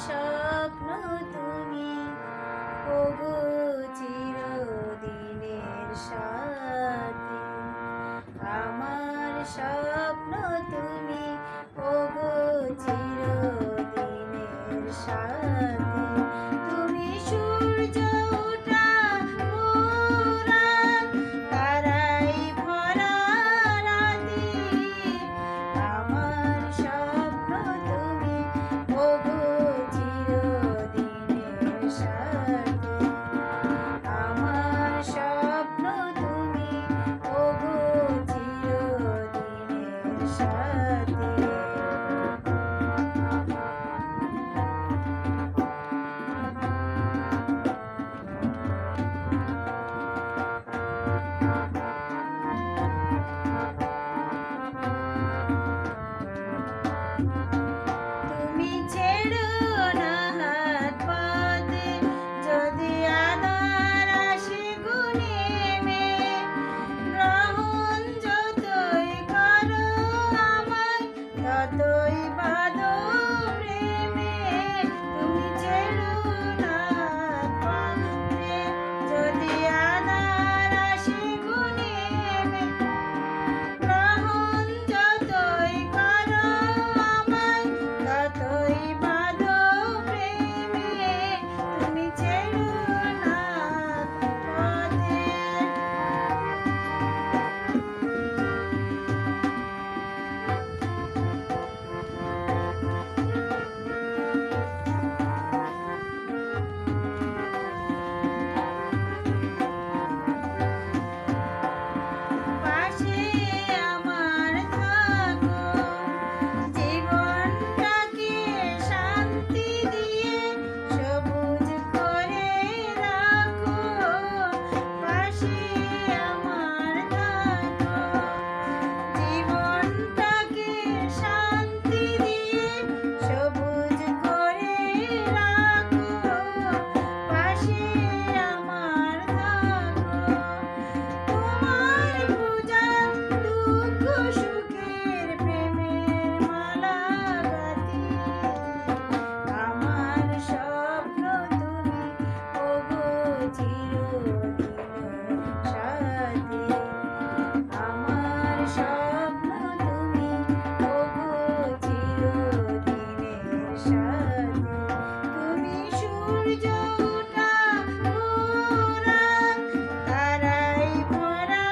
স্বপ্ন তুমি, ওগো চিরদিনের সাথী। আমার স্বপ্ন তুমি, ওগো চিরদিনের সাথী। তুমি সূর্য ওঠা ভোরার তারায় ভরা রাতি। আমার স্বপ্ন তুমি, ওগো চিরদিনের সাথী। আমার স্বপ্ন তুমি, ওগো চিরদিনের সাথী। তুমি ছেড়ো না হাত পথে, যদি আধার আসে ঘুনেমে। গ্রহণ যতই করো আমায়, ততই বাঁধো প্রেমে। তুমি ছেড়ো না হাত পথে, যদি আধার আসে ঘুনেমে। গ্রহণ যতই করো আমায়, ততই বাঁধো প্রেমে। তুমি ছেড়ো না পথে। পাশে আমার থাকো, জীবনটাকে শান্তি দিয়ে সবুজ করে রাখো। পাশে আমার থাকো, জীবনটাকে শান্তি দিয়ে সবুজ করে রাখো। পাশে আমার থাকো, তোমার পূজার দুঃখ সুখের প্রেমের মালা গাঁথি। আমার স্বপ্ন তুমি, ওগো চিরদিনের সাথী। আমার স্বপ্ন তুমি, ওগো চিরদিনের সাথী। তুমি সূর্য ওঠা ভোরার তারায় ভরা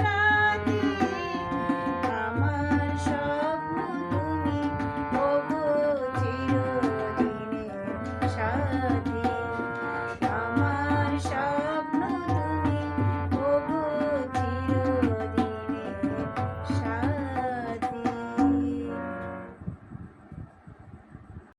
রাতি। আমার স্বপ্ন তুমি, ওগো চিরদিনের সাথী।